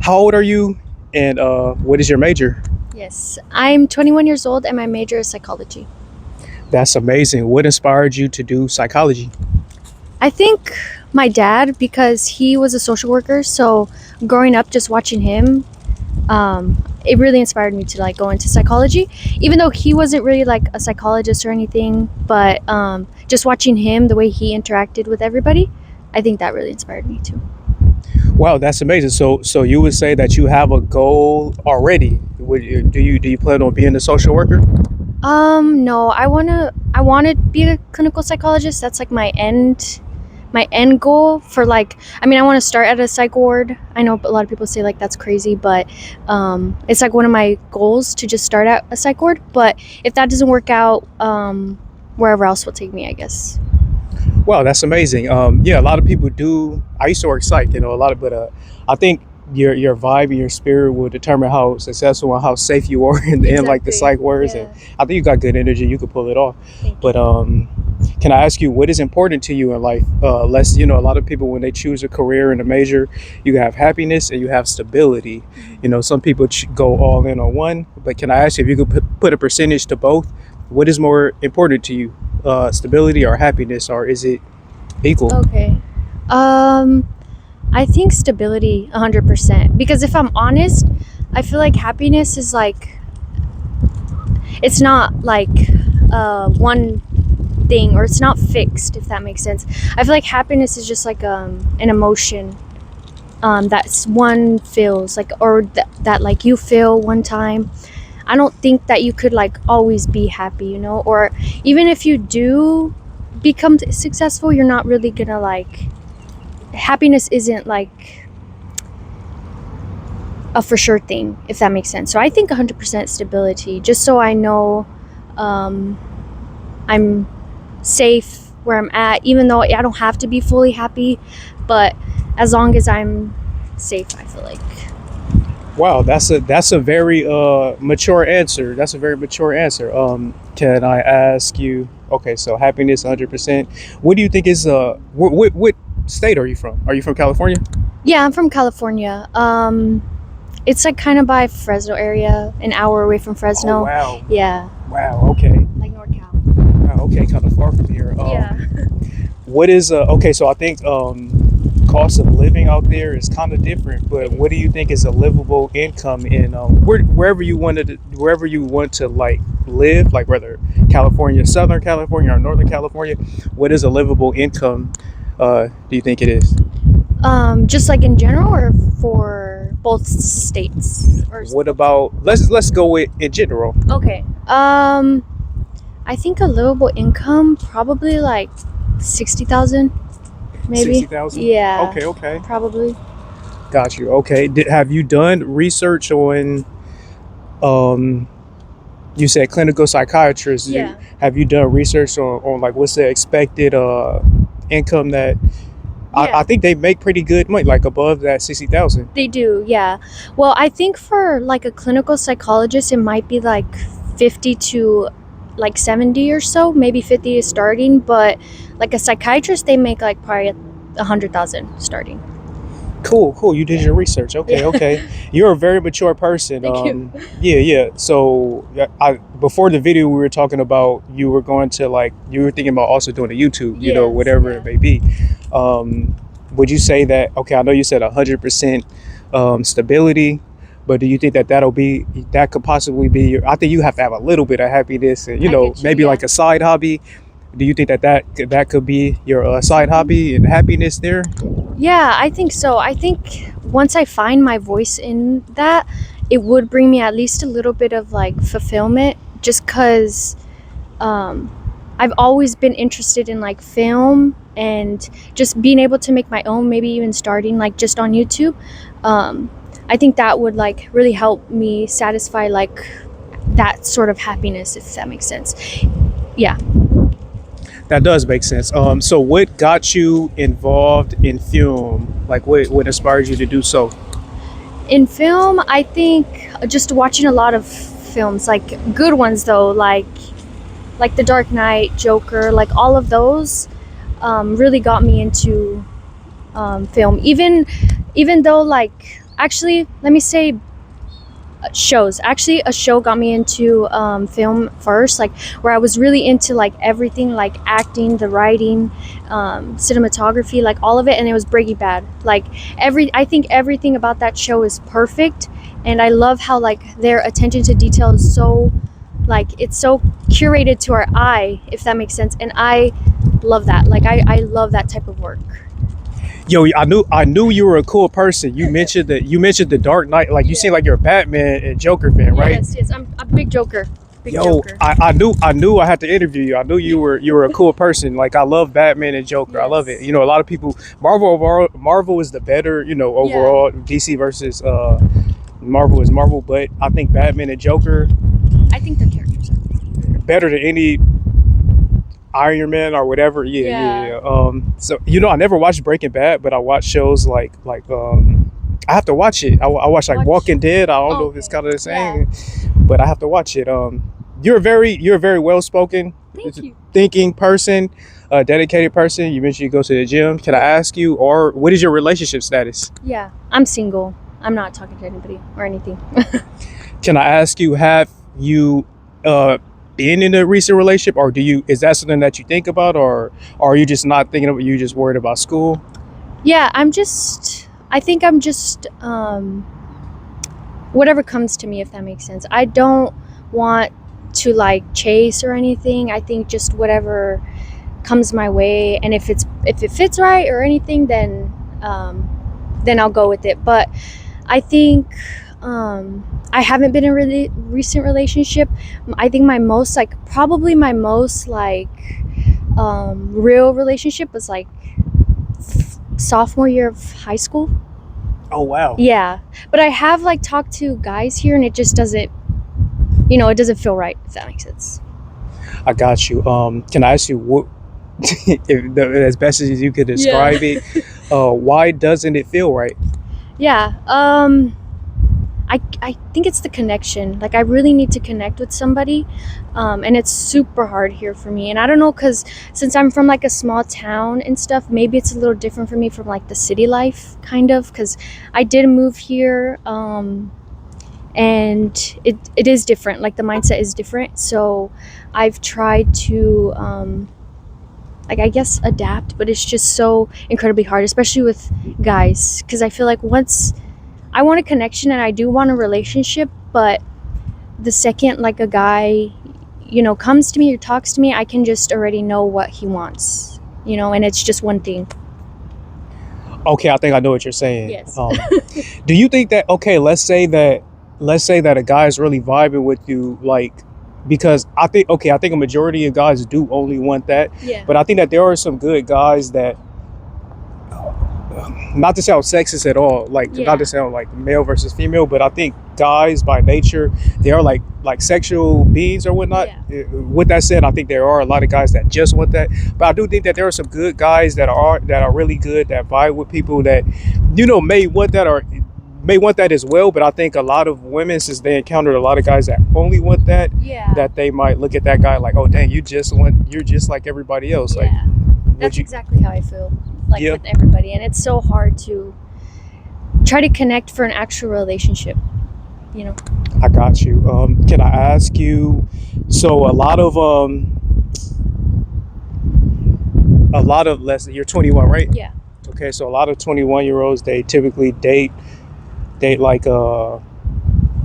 How old are you, and what is your major? Yes, I'm 21 years old and my major is psychology. That's amazing. What inspired you to do psychology? I think my dad, because he was a social worker, so growing up just watching him, it really inspired me to like go into psychology. Even though he wasn't really like a psychologist or anything, but just watching him, the way he interacted with everybody, I think that really inspired me too. Wow, that's amazing. So you would say that you have a goal already. Do you plan on being a social worker? No, I wanna be a clinical psychologist. That's like my end goal for like, I mean, I want to start at a psych ward. I know a lot of people say like that's crazy, but it's like one of my goals to just start at a psych ward. But if that doesn't work out, wherever else will take me, I guess. Wow, that's amazing. Yeah, a lot of people do. I used to work psych, a lot of, but I think your vibe and your spirit will determine how successful and how safe you are in like the Exactly. psych words. And Yeah. I think you got good energy. You could pull it off. Thank But you. can I ask you what is important to you in life? Less, a lot of people when they choose a career and a major, you have happiness and you have stability. Some people go all in on one. But can I ask you if you could put a percentage to both? What is more important to you, stability or happiness, or is it equal? Okay. Um, I think stability 100%. Because if I'm honest, I feel like happiness is like, it's not like one thing, or it's not fixed, if that makes sense. I feel like happiness is just like an emotion that one feels like, or that like you feel one time. I don't think that you could like always be happy, or even if you do become successful, you're not really gonna like, happiness isn't like a for sure thing, if that makes sense. So I think 100% stability, just so I know um, I'm safe where I'm at, even though I don't have to be fully happy, but as long as I'm safe, I feel like. Wow, that's a very mature answer. That's a very mature answer. Can I ask you? Okay, so happiness, 100%. What do you think is what state are you from? Are you from California? Yeah, I'm from California. It's like kind of by Fresno area, an hour away from Oh Fresno. wow, Yeah, wow. Okay, like NorCal. wow, okay, kind of far from here. Yeah. What is okay? So I think cost of living out there is kind of different. But It what do is. you think is a livable income in wherever you want to like live, like whether California, Southern California, or Northern California? What is a livable income? Do you think it is? Just like in general, or for both states, or What about let's go with in general. okay. I think a livable income probably like 60,000, Sixty maybe. thousand. Yeah, Okay, okay, probably. got you. Okay, have you done research on um you said clinical psychiatrist. Yeah. Have you done research on like what's the expected income that I Yeah, think they make pretty good money, like above that 60,000. they do. Yeah. Well, I think for like a clinical psychologist, it might be like 50 to like 70 or so. Maybe 50 is starting, but like a psychiatrist, they make like probably 100,000 starting. Cool, cool. You did Yeah. your research. Okay, Yeah. okay. You're a very mature person. Thank you. Yeah, yeah. So before the video, we were talking about you were going to like you were thinking about also doing a YouTube, Yes. whatever it Yeah. may be. Um, would you say that? Okay, I know you said 100% stability, but do you think that that could possibly be I think you have to have a little bit of happiness and I get you. maybe Yeah. like a side hobby. Do you think that could be your side hobby and happiness there? Yeah, I think so. I think once I find my voice in that, it would bring me at least a little bit of like fulfillment, just because um, I've always been interested in like film and just being able to make my own, maybe even starting like just on YouTube. Um, I think that would like really help me satisfy like that sort of happiness, if that makes sense. Yeah. That does make sense. So what got you involved in film? Like what inspired you to do so? In film, I think just watching a lot of films, like good ones though, like The Dark Knight, Joker, like all of those really got me into film. Even though like Actually, let me say shows. Actually, a show got me into film first, like where I was really into like everything, like acting, the writing, cinematography, like all of it, and it was Breaking Bad. Like I think everything about that show is perfect, and I love how like their attention to detail is so, like it's so curated to our eye, if that makes sense, and I love that. Like I love that type of work. Yo, I knew you were a cool person. You mentioned the Dark Knight. Like you seem like you're a Batman and Joker fan, right? Yes, I'm a big Joker. Big Yo, Joker. I knew I had to interview you. I knew you were a cool person. Like I love Batman and Joker. I love it. Yes. You know, a lot of people Marvel is the better, you know, overall. DC versus Marvel is Marvel, but I think Batman and Joker I think the characters are. better than any Iron Man or whatever. Yeah. Yeah. So you know, I never watched Breaking Bad, but I watch shows like I have to watch it. I watch like Walking Dead. I don't know if it's kind of the same, but I have to watch it. You're a very well spoken, Thank you. thinking person, a dedicated person. You mentioned you go to the gym. Can I ask you, or what is your relationship status? Yeah, I'm single. I'm not talking to anybody or anything. Can I ask you, have you been in a recent relationship, or is that something that you think about, or are you just not thinking about, you just worried about school? Yeah, I think I'm just whatever comes to me, if that makes sense. I don't want to like chase or anything. I think just whatever comes my way, and if it fits right or anything, then I'll go with it. But I think I haven't been in a really recent relationship. I think my most real relationship was like sophomore year of high school. Oh wow. Yeah, but I have like talked to guys here, and it just doesn't, it doesn't feel right, if that makes sense. I got you. Can I ask you what, as best as you could describe it, why doesn't it feel right? Yeah. I think it's the connection. Like I really need to connect with somebody, and it's super hard here for me. And I don't know, because since I'm from like a small town and stuff, maybe it's a little different for me from like the city life, kind of, because I did move here, and it is different. Like the mindset is different. So I've tried to like, I guess, adapt, but it's just so incredibly hard, especially with guys, because I feel like once I want a connection and I do want a relationship, but the second like a guy, comes to me or talks to me, I can just already know what he wants, and it's just one thing. Okay, I think I know what you're saying. Yes. Do you think that, okay, let's say that a guy is really vibing with you, like, because I think a majority of guys do only want that, Yeah. but I think that there are some good guys that, not to sound sexist at all, like not to sound like male versus female, but I think guys by nature, they are like sexual beings or whatnot. Yeah. With that said, I think there are a lot of guys that just want that, but I do think that there are some good guys that are really good, that vibe with people that may want that, or may want that as well. But I think a lot of women, since they encountered a lot of guys that only want that, that they might look at that guy like, oh dang, you're just like everybody else. Yeah. Like, That's exactly how I feel, like, Yeah. with everybody, and it's so hard to try to connect for an actual relationship. I got you. Can I ask you? So a lot of less. You're 21, right? Yeah. Okay, so a lot of 21-year-olds, they typically date like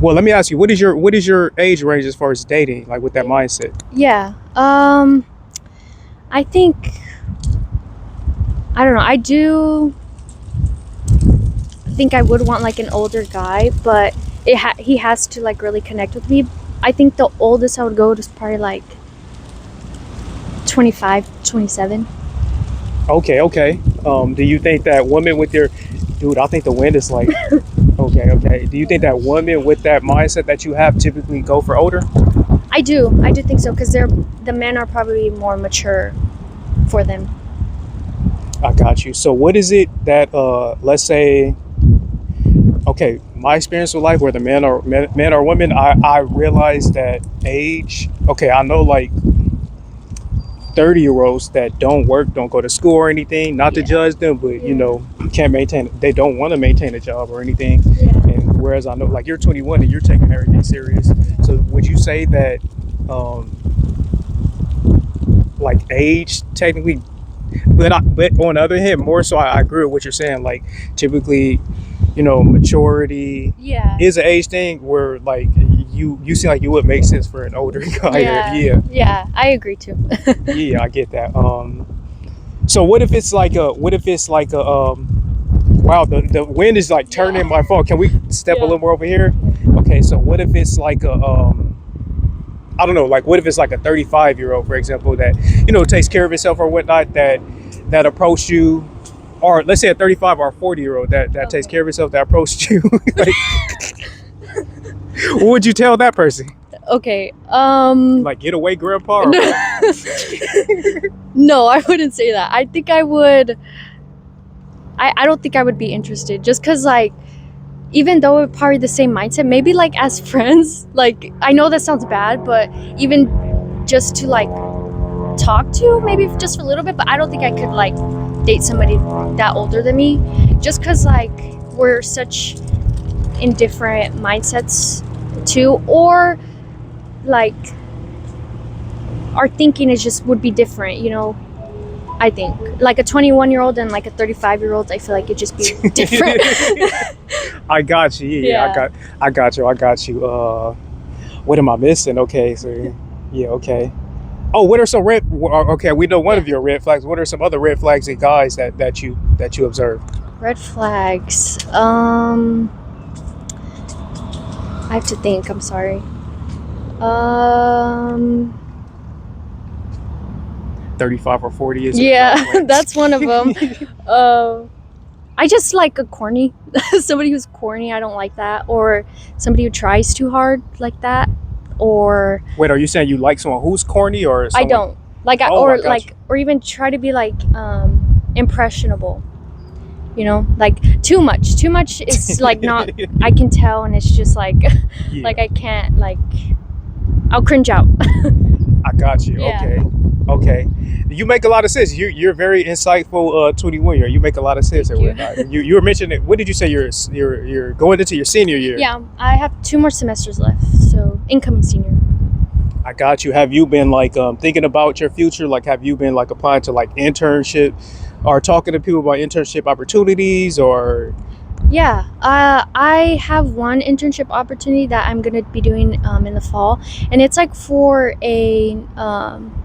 Well, let me ask you, what is your age range as far as dating, like with that mindset? Yeah. I think, I don't know. I do think I would want like an older guy, but he has to like really connect with me. I think the oldest I would go is probably like 25, 27. Okay. Do you think that women with your, dude, I think the wind is like, okay. Do you think that women with that mindset that you have typically go for older? I do think so, because the men are probably more mature for them. I got you. So what is it that, let's say, okay, my experience with life, whether men or women, I realize that age, okay, I know, like, 30-year-olds that don't work, don't go to school or anything, not to Yeah. judge them, but you Yeah. know, can't maintain, they don't want to maintain a job or anything. Yeah. And whereas I know, like, you're 21 and you're taking everything serious. So would you say that, like, age technically, but on the other hand, more so, I agree with what you're saying. Like, typically, you know, maturity Yeah. is an age thing where, like, you seem like you would make sense for an older guy. Yeah. Yeah, I agree too. Yeah, I get that. So what if it's like a wow, the wind is like turning my phone. Can we step a Yeah. little more over here? Okay, so what if it's like a I don't know, like, what if it's like a 35-year-old, for example, that, you know, takes care of himself or whatnot, that approached you, or let's say a 35 or a 40-year-old that takes Okay. care of himself, that approached you, like, what would you tell that person? Okay. Like, get away, grandpa? Or what? No, I wouldn't say that. I think I would. I don't think I would be interested, just because, like, even though we're probably the same mindset, maybe like as friends, like, I know that sounds bad, but even just to like talk to, maybe just for a little bit. But I don't think I could like date somebody that older than me, just because like we're such in different mindsets too, or like our thinking is just would be different, you know. I think like a 21-year-old and like a 35-year-old, I feel like it'd just be different. I got you. Yeah, Yeah. I got you. What am I missing? Okay, so yeah, okay. Oh, what are some red? Okay, we know one of your red flags. What are some other red flags in guys that you observe? Red flags. I have to think. I'm sorry. 35 or 40 is Yeah, that's one of them. I just like a corny. Somebody who's corny. I don't like that. Or somebody who tries too hard like that. Or Wait, are you saying you like someone who's corny or I someone? don't like. Oh, I Or got like, you. or even try to be like impressionable. You know, like too much. Too much is like not. I can tell, and it's just like Yeah, like I can't like. I'll cringe out. I got you. Yeah. Okay. You make a lot of sense. You're very insightful, 21 year. You make a lot of sense. Thank And you. whatnot. You were mentioning. What did you say? You're going into your senior year. Yeah, I have 2 more semesters left, so incoming senior. I got you. Have you been like thinking about your future? Like, have you been like applying to like internship, or talking to people about internship opportunities, or? Yeah, I have one internship opportunity that I'm gonna be doing in the fall, and it's like for a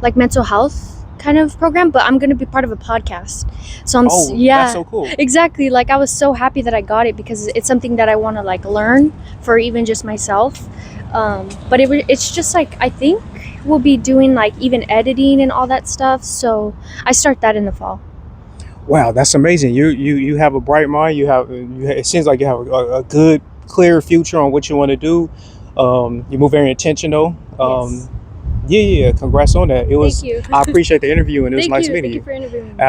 like mental health kind of program, but I'm gonna be part of a podcast. So Oh, yeah, that's so cool. exactly. Like I was so happy that I got it because it's something that I want to like learn for even just myself. But it's just like I think we'll be doing like even editing and all that stuff. So I start that in the fall. Wow, that's amazing. You have a bright mind. It seems like you have a good, clear future on what you want to do. You move very intentional. Yes. Yeah. Congrats on that. Thank you. I appreciate the interview, and it was Thank nice you. meeting Thank you you. for interviewing me.